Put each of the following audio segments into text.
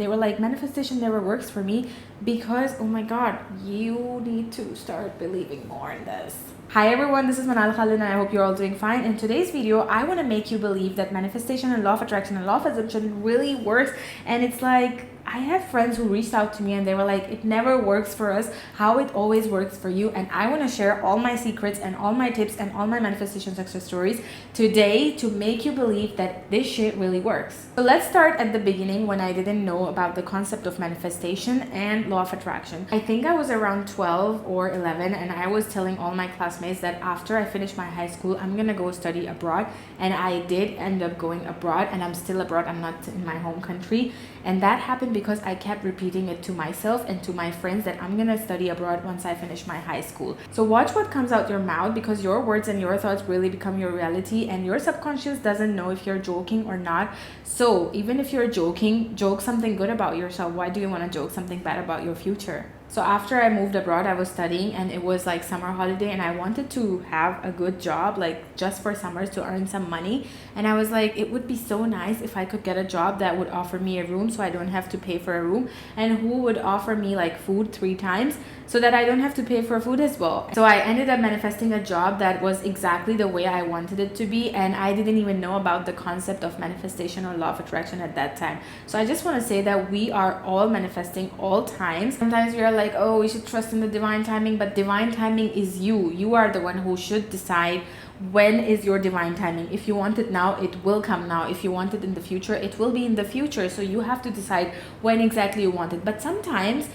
They were like, manifestation never works for me because, oh my God, you need to start believing more in this. Hi everyone, this is Manalishkaexplores and I hope you're all doing fine. In today's video, I want to make you believe that manifestation and law of attraction and law of assumption really works. And it's like, I have friends who reached out to me and they were like, it never works for us, how it always works for you. And I want to share all my secrets and all my tips and all my manifestation success stories today to make you believe that this shit really works. So let's start at the beginning, when I didn't know about the concept of manifestation and law of attraction. I think I was around 12 or 11 and I was telling all my classmates that after I finish my high school, I'm gonna go study abroad. And I did end up going abroad, and I'm still abroad, I'm not in my home country. And that happened because I kept repeating it to myself and to my friends that I'm gonna study abroad once I finish my high school. So watch what comes out your mouth, because your words and your thoughts really become your reality, and your subconscious doesn't know if you're joking or not. So even if you're joking, joke something good about yourself. Why do you want to joke something bad about your future? So after I moved abroad, I was studying, and it was like summer holiday, and I wanted to have a good job, like just for summers, to earn some money. And I was like, it would be so nice if I could get a job that would offer me a room so I don't have to pay for a room, and who would offer me like food 3 times so that I don't have to pay for food as well. So I ended up manifesting a job that was exactly the way I wanted it to be, and I didn't even know about the concept of manifestation or law of attraction at that time. So I just want to say that we are all manifesting all times. Sometimes we are like, oh, we should trust in the divine timing, but divine timing is you. You are the one who should decide when is your divine timing. If you want it now, it will come now. If you want it in the future, it will be in the future. So you have to decide when exactly you want it. But sometimes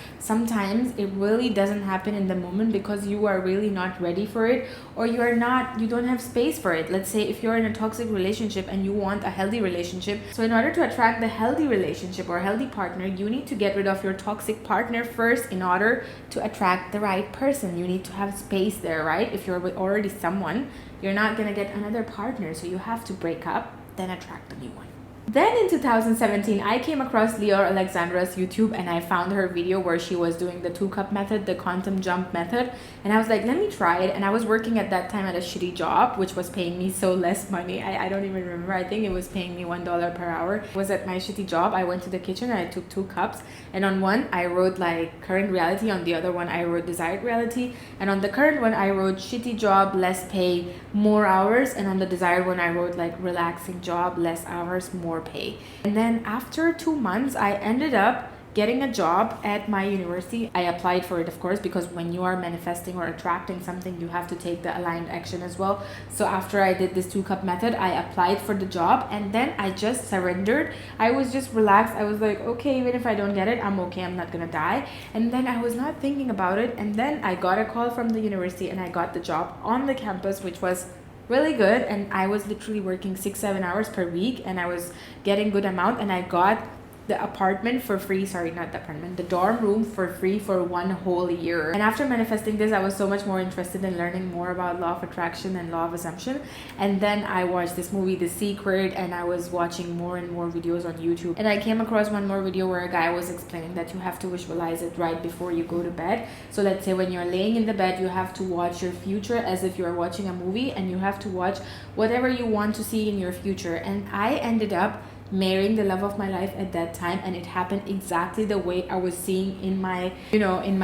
it really doesn't happen in the moment because you are really not ready for it, or you don't have space for it. Let's say if you're in a toxic relationship and you want a healthy relationship, so in order to attract the healthy relationship or healthy partner, you need to get rid of your toxic partner first in order to attract the right person. You need to have space there, right? If you're with already someone, you're not gonna get another partner, so you have to break up, then attract a new one. Then in 2017, I came across Leo Alexandra's YouTube, and I found her video where she was doing the 2-cup method, the quantum jump method. And I was like, let me try it. And I was working at that time at a shitty job, which was paying me so less money. I don't even remember. I think it was paying me $1 per hour. I was at my shitty job. I went to the kitchen and I took 2 cups. And on one, I wrote like current reality. On the other one, I wrote desired reality. And on the current one, I wrote shitty job, less pay, more hours. And on the desired one, I wrote like relaxing job, less hours, more pay. And then after 2 months, I ended up getting a job at my university. I applied for it, of course, because when you are manifesting or attracting something, you have to take the aligned action as well. So after I did this 2-cup method, I applied for the job, and then I just surrendered. I was just relaxed. I was like, okay, even if I don't get it, I'm okay, I'm not gonna die. And then I was not thinking about it, and then I got a call from the university and I got the job on the campus, which was really good. And I was literally working 6-7 hours per week, and I was getting good amount, and I got the apartment for free. Sorry, not the apartment, the dorm room for free for 1 whole year. And after manifesting this, I was so much more interested in learning more about law of attraction and law of assumption. And then I watched this movie, The Secret, and I was watching more and more videos on YouTube. And I came across one more video where a guy was explaining that you have to visualize it right before you go to bed. So let's say when you're laying in the bed, you have to watch your future as if you're watching a movie, and you have to watch whatever you want to see in your future. And I ended up marrying the love of my life at that time, and it happened exactly the way I was seeing in my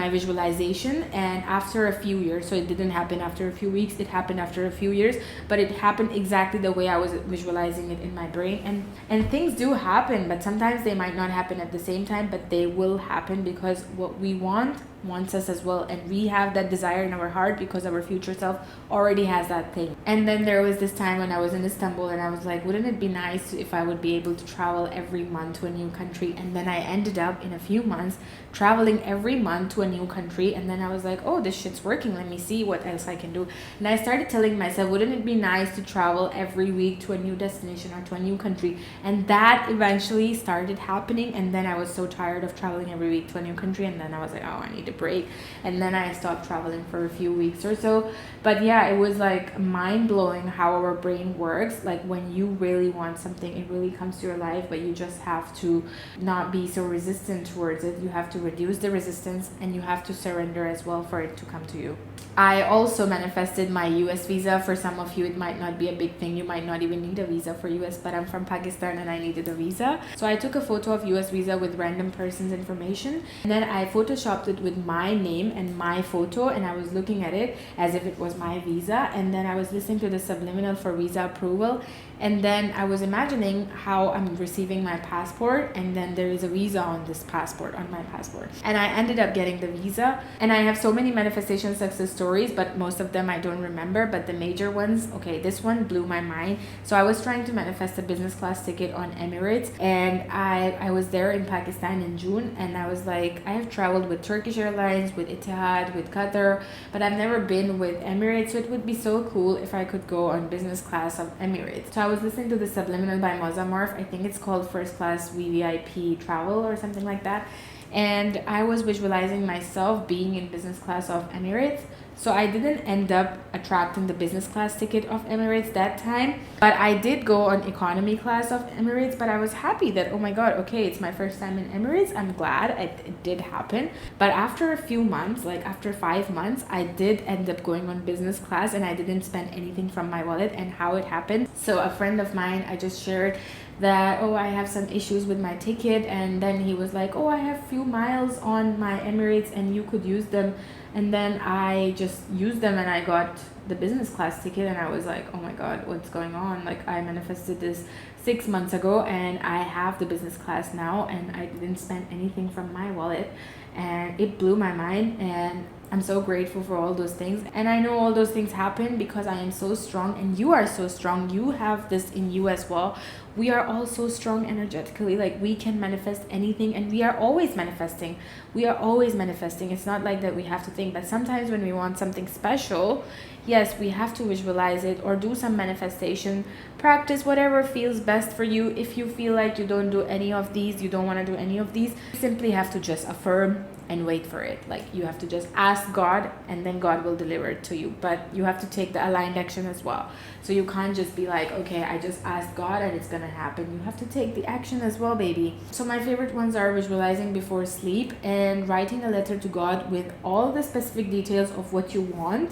visualization. And after a few years, so it didn't happen after a few weeks, it happened after a few years, but it happened exactly the way I was visualizing it in my brain. And things do happen, but sometimes they might not happen at the same time, but they will happen because what we wants us as well, and we have that desire in our heart because our future self already has that thing. And then there was this time when I was in Istanbul, and I was like, wouldn't it be nice if I would be able to travel every month to a new country? And then I ended up in a few months traveling every month to a new country. And then I was like, oh, this shit's working, let me see what else I can do. And I started telling myself, wouldn't it be nice to travel every week to a new destination or to a new country? And that eventually started happening. And then I was so tired of traveling every week to a new country, and then I was like, oh, I need to break. And then I stopped traveling for a few weeks or so. But yeah, it was like mind-blowing how our brain works. Like when you really want something, it really comes to your life, but you just have to not be so resistant towards it. You have to reduce the resistance, and you have to surrender as well for it to come to you. I also manifested my US visa. For some of you, it might not be a big thing. You might not even need a visa for US, but I'm from Pakistan and I needed a visa. So I took a photo of US visa with random person's information. And then I photoshopped it with my name and my photo. And I was looking at it as if it was my visa. And then I was listening to the subliminal for visa approval. And then I was imagining how I'm receiving my passport, and then there is a visa on this passport, on my passport. And I ended up getting the visa. And I have so many manifestation success stories, but most of them I don't remember. But the major ones, okay, this one blew my mind. So I was trying to manifest a business class ticket on Emirates, and I was there in Pakistan in June, and I was like, I have traveled with Turkish Airlines, with Etihad, with Qatar, but I've never been with Emirates. So it would be so cool if I could go on business class of Emirates. So I was listening to the Subliminal by Mozamorph. I think it's called First Class VVIP Travel or something like that. And I was visualizing myself being in business class of Emirates. So I didn't end up attracting the business class ticket of Emirates that time, but I did go on economy class of Emirates. But I was happy that, oh my god, okay, it's my first time in Emirates. I'm glad it did happen. But after a few months, like after 5 months, I did end up going on business class, and I didn't spend anything from my wallet. And how it happened, so a friend of mine, I just shared that, oh, I have some issues with my ticket, and then he was like, oh, I have few miles on my Emirates and you could use them. And then I just used them and I got the business class ticket, and I was like, oh my god, what's going on? Like, I manifested this 6 months ago and I have the business class now, and I didn't spend anything from my wallet. And it blew my mind, and I'm so grateful for all those things. And I know all those things happen because I am so strong, and you are so strong. You have this in you as well. We are all so strong energetically. Like, we can manifest anything, and we are always manifesting. We are always manifesting. It's not like that we have to think, but sometimes when we want something special, yes, we have to visualize it or do some manifestation, practice whatever feels best for you. If you feel like you don't do any of these, you don't want to do any of these, you simply have to just affirm and wait for it. Like, you have to just ask God, and then God will deliver it to you. But you have to take the aligned action as well. So you can't just be like, okay, I just asked God and it's gonna happen. You have to take the action as well, baby. So my favorite ones are visualizing before sleep and writing a letter to God with all the specific details of what you want,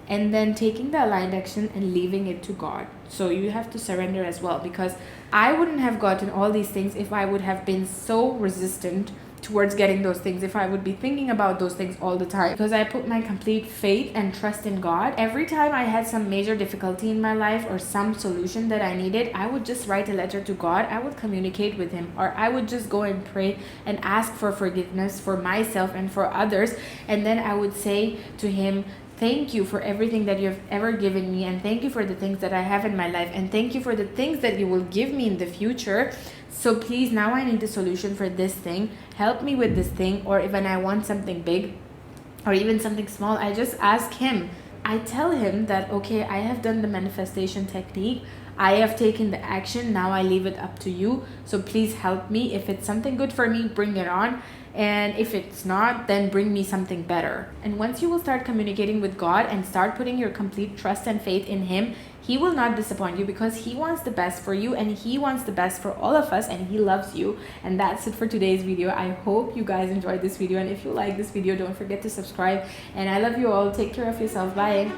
and then taking the aligned action and leaving it to God. So you have to surrender as well, because I wouldn't have gotten all these things if I would have been so resistant towards getting those things, if I would be thinking about those things all the time. Because I put my complete faith and trust in God. Every time I had some major difficulty in my life or some solution that I needed, I would just write a letter to God. I would communicate with him, or I would just go and pray and ask for forgiveness for myself and for others. And then I would say to him, thank you for everything that you have ever given me, and thank you for the things that I have in my life, and thank you for the things that you will give me in the future. So please, now I need a solution for this thing. Help me with this thing. Or even I want something big or even something small, I just ask him. I tell him that, okay, I have done the manifestation technique. I have taken the action. Now I leave it up to you. So please help me. If it's something good for me, bring it on. And if it's not, then bring me something better. And once you will start communicating with God and start putting your complete trust and faith in him, he will not disappoint you, because he wants the best for you, and he wants the best for all of us, and he loves you. And that's it for today's video. I hope you guys enjoyed this video, and if you like this video, don't forget to subscribe. And I love you all. Take care of yourself. Bye.